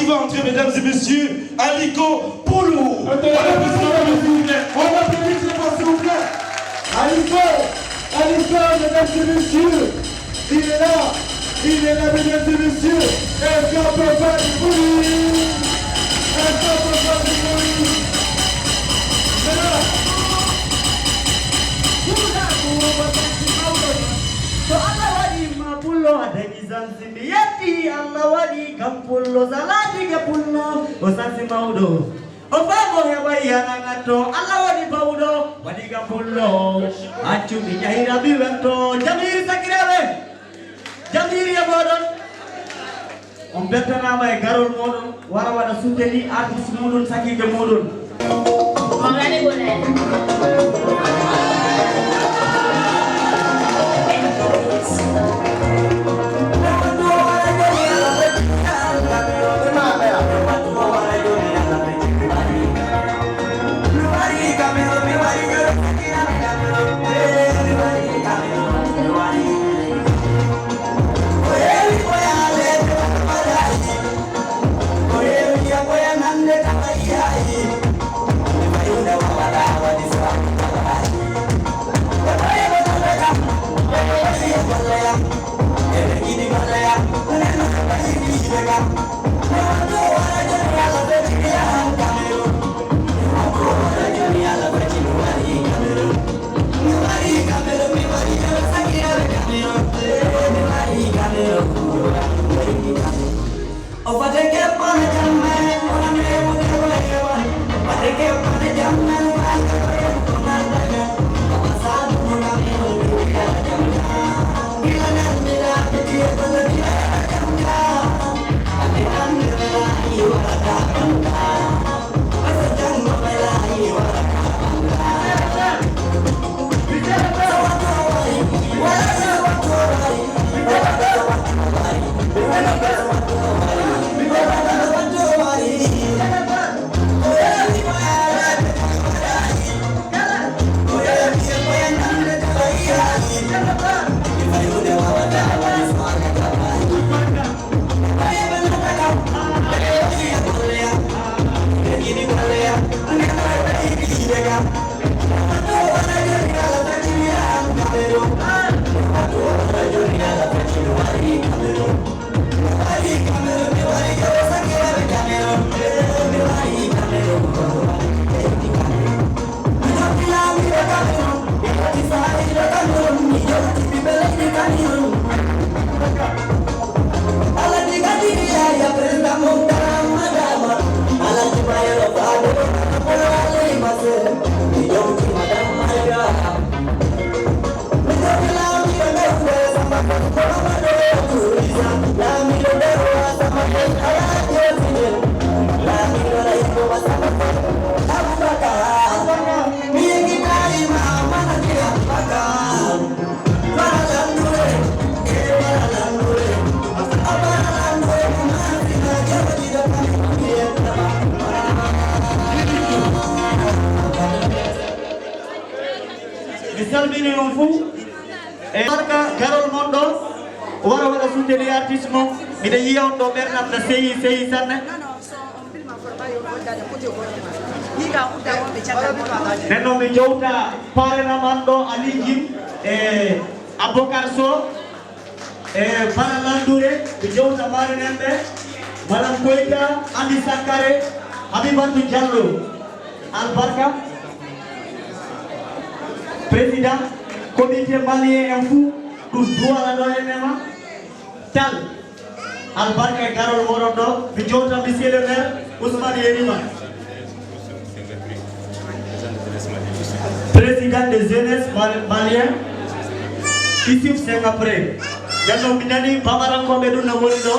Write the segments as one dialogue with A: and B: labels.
A: va entrer, mesdames et messieurs, Aliko Poulou.
B: On applaudit s'il vous plaît. Aliko, mesdames et messieurs, il est là, mesdames et messieurs. Est-ce qu'on peut faire du bruit? Est-ce qu'on peut faire du bruit? C'est là.
C: Pullo adagi zanzibi yati Allah wadi kampullo zaladi kapullo osansi maudo ofamo ya bayana ngato Allah wadi baudo wadi kapullo acu bijahira biwento jamiri sakirawe jamiri ya bodon betana may garol modon wara wada suteli artiste modon sakike modon
D: mangane boleh
C: salmini on fu e marka garol mondo wara suteli artiste mo mi de yiyon do bernam na sey sanne nenno mi jowta pare ramando ali jim e abokar so e paralandoure mi jowta mare nembe madam koyta andi sakare habibatu diallo albarka président comité malien en fou du douala do enema tal albarka garol morodo bi jota monsieur le maire Ousmane Yerima président des jeunesses malien Isif Sengapré yano minani bamaran ko be du na wolido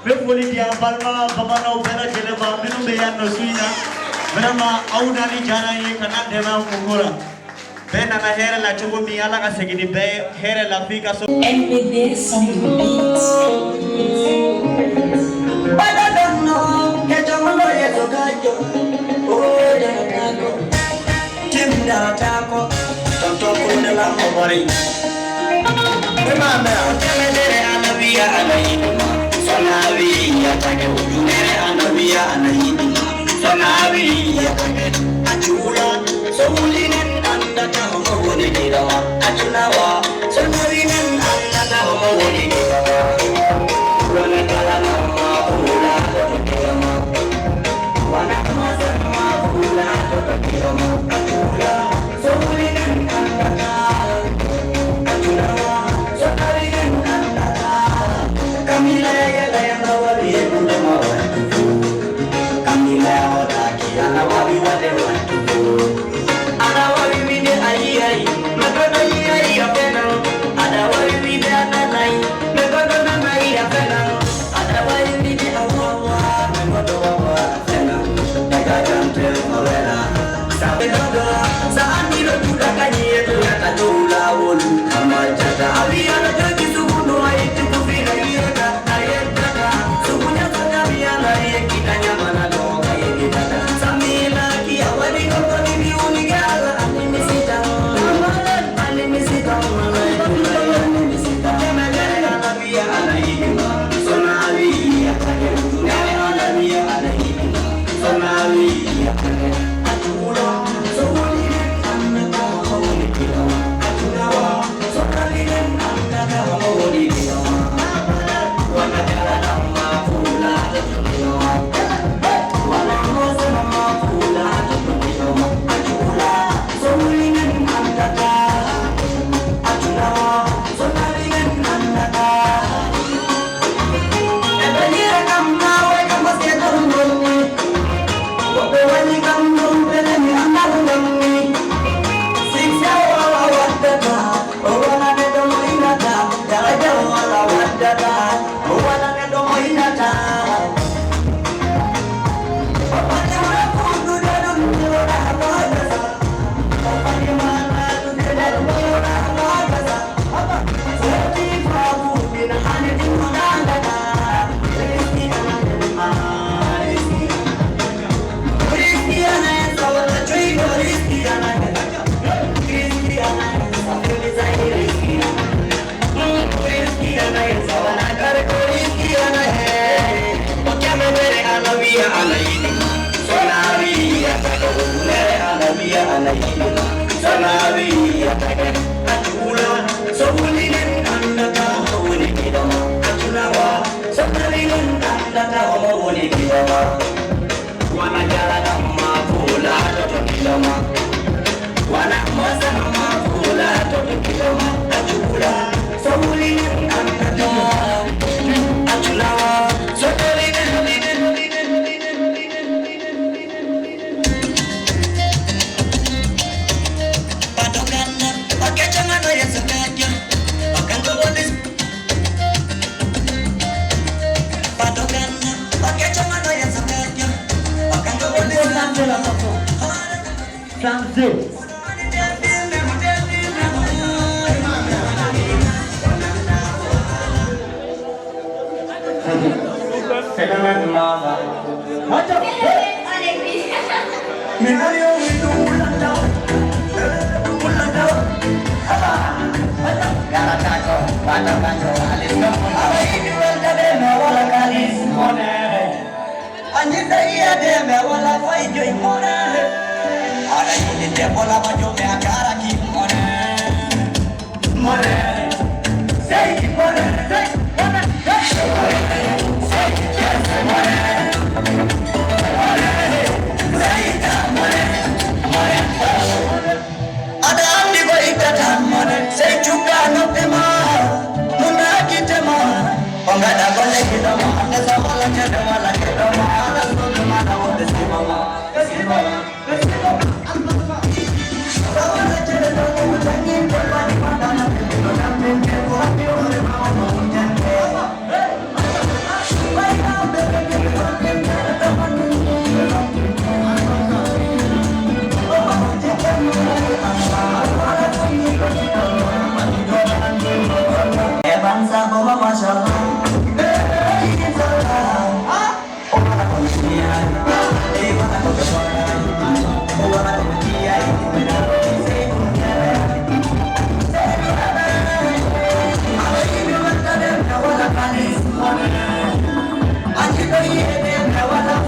C: be foli dia balma bamana o bela jelema minu be yanno suina vraiment awdani jarayi kanande ma ko gora bena na here la chugo mi ala ka segini be here la fika so
D: and with this on the beat
C: bada donno ke jomo ye to gajo o da tako timda tako to ko de la mori be mama tele dere ana via ana iduma sona via take ujune ana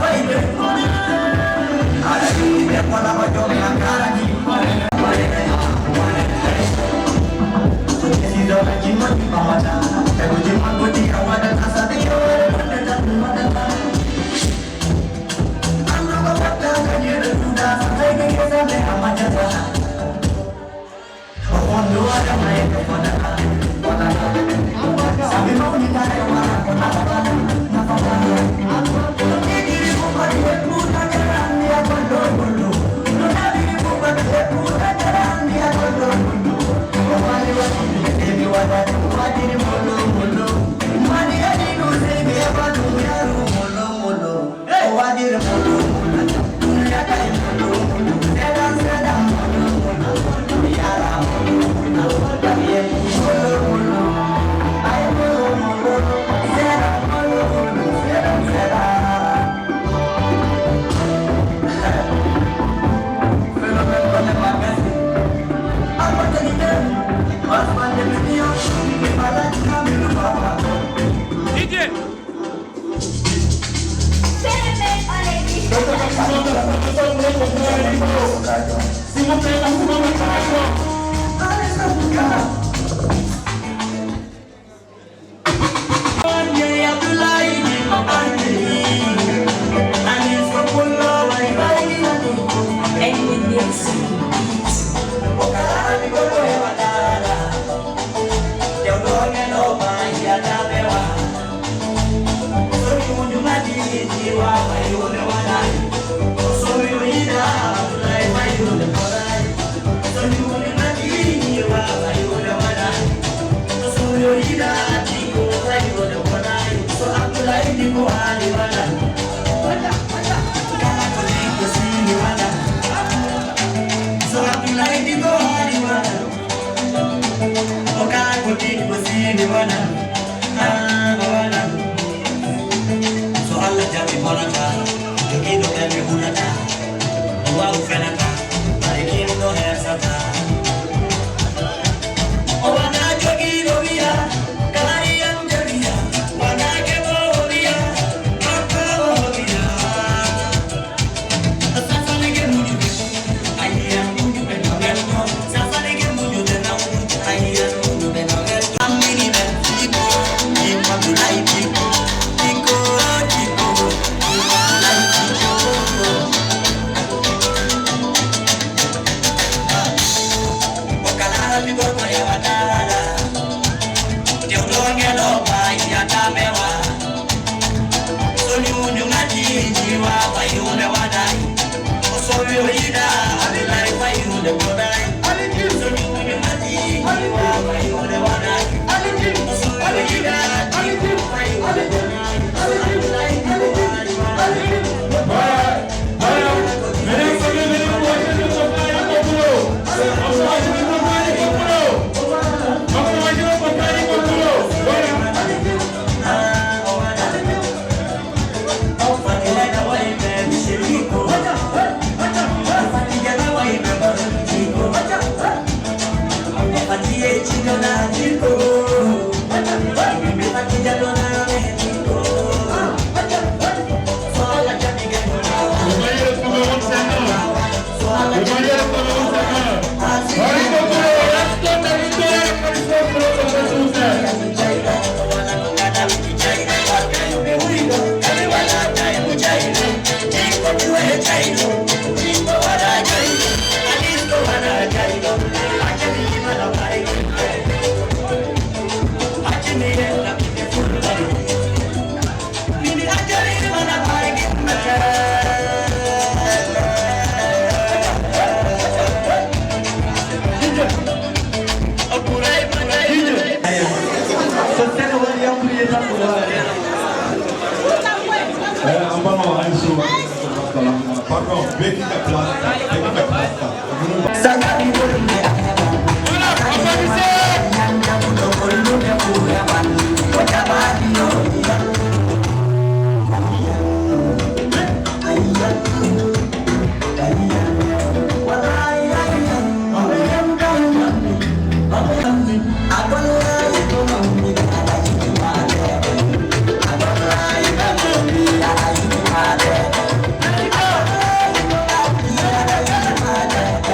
E: I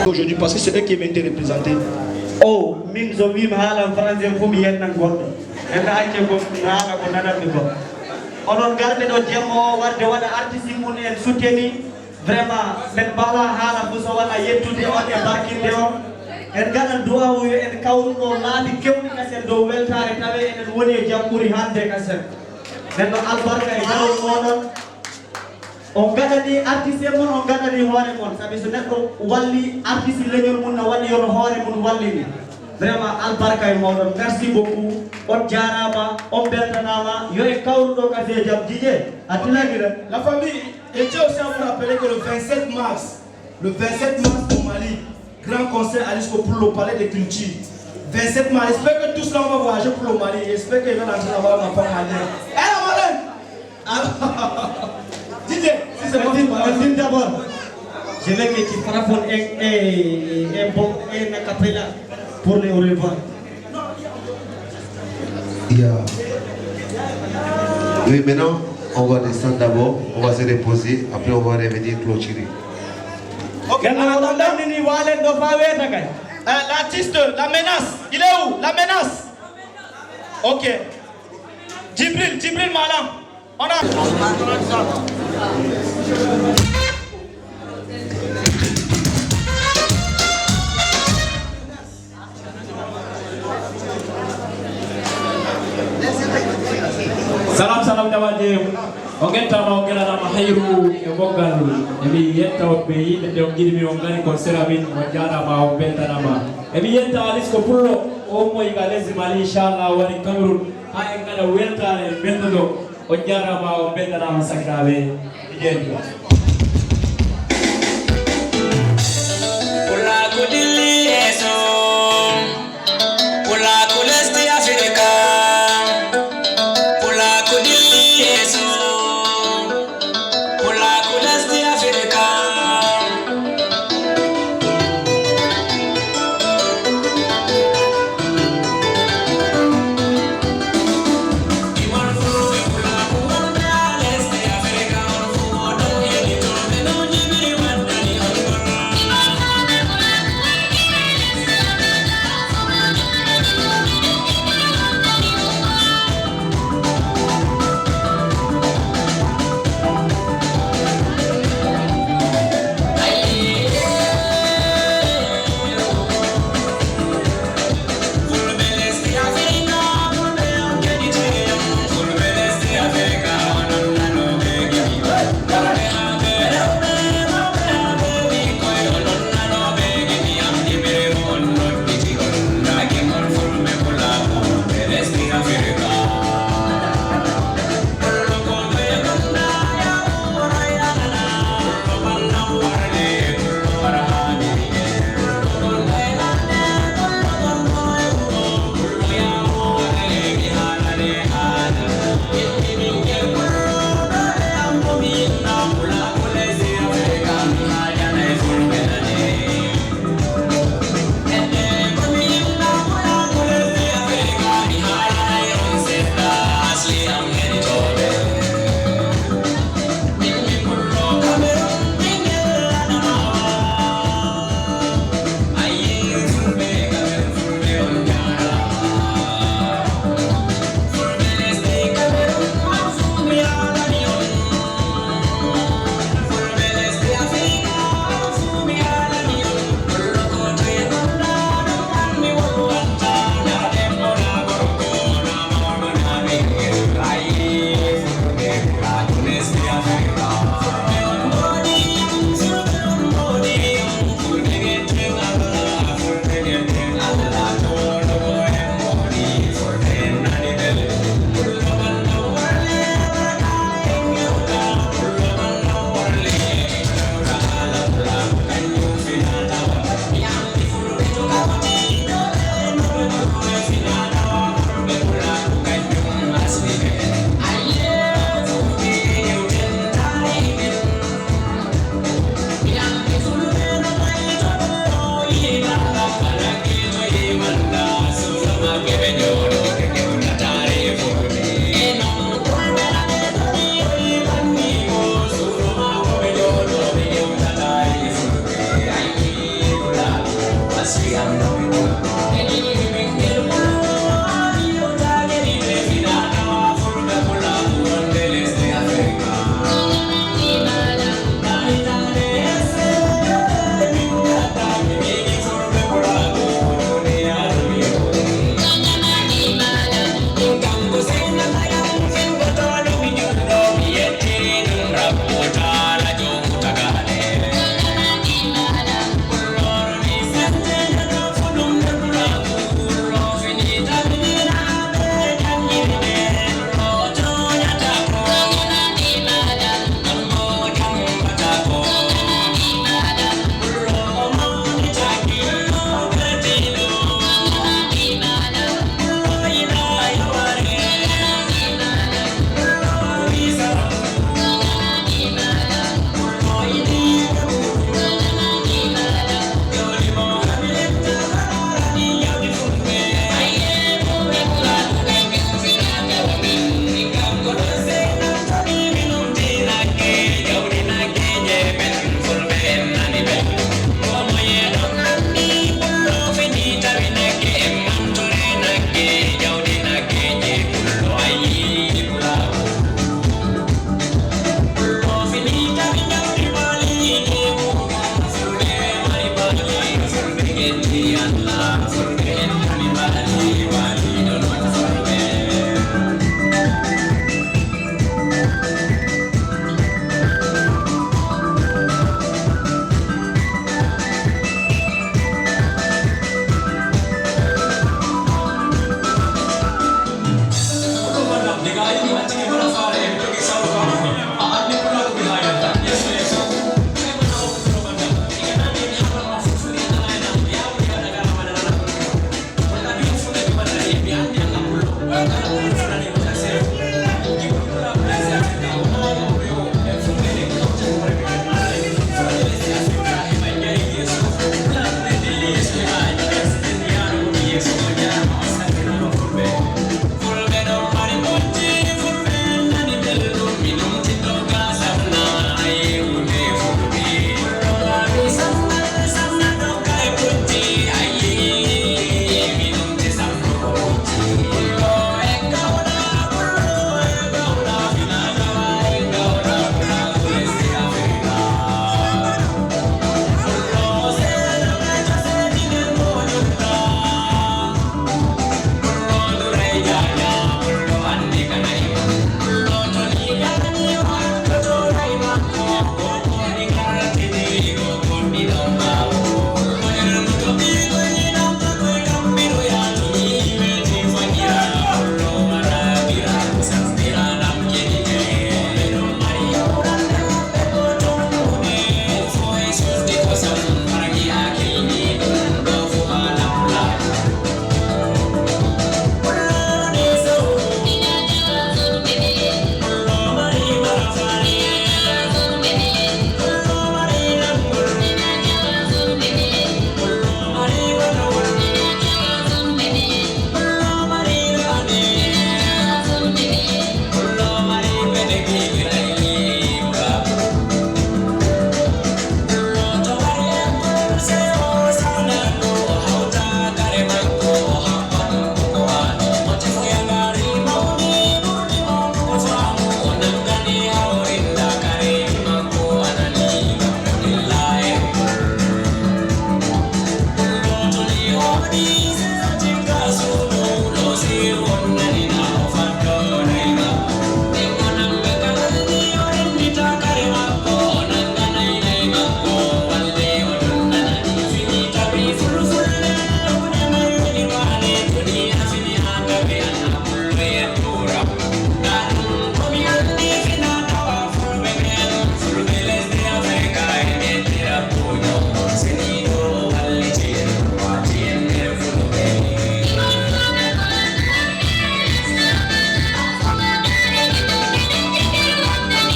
A: Aujourd'hui, parce que c'est eux qui m'ont été représentés.
C: Oh, min zo mi hala français fu mi yennan goddo e na acce ko hala ko nanami ko onon garde do jemmo warde wada artiste mun en souteni vraiment men bala hala fu so wala yettude on e barkinde on en gadan du'a wu en kawruno laabi kewni kasen do weltare tawe en woni jampuri hande kasen den do albarka e daro monon on gadani artiste mon on gadani hoore mon sabi so neddo walli artiste leñol mun na wadi yon hoore mun wallini vraiment albarka e modon merci beaucoup on jarama on beltanama yo e kawrudo ka se jam dije atilagira
A: La famille, et tiens aussi à vous rappeler que le 27 mars au Mali, grand concert à l'ISCO pour le palais des cultures. 27 mars, j'espère que tous là on va voyager pour le Mali. J'espère qu'ils vont entrer là-bas, on va pas malien. Eh la malin! Dites, si c'est pas
C: d'abord je veux que tu frappes un bon acapella pour les relevants.
E: Oui, maintenant, on va descendre d'abord, on va se reposer, après on va revenir clôturer.
A: Ok, l'artiste, la menace, il est où? La menace. Ok. Djibril Malam. On a...
F: Salam dawaje o gentama o gelanama hayru e boggal emi yetta woɓɓe yiɗe nde o jiɗimi on gari kon séramin o jarama o beltanama emi yetta alis ko pullo o moyi ga lesdi Mali inchallah wari Cameroun ha en gaɗa weltare belɗoɗo o jarama o beltanama sakiraɓe jeeɗi
G: Pulaku dilli yeso Pulaku lesdi Afrika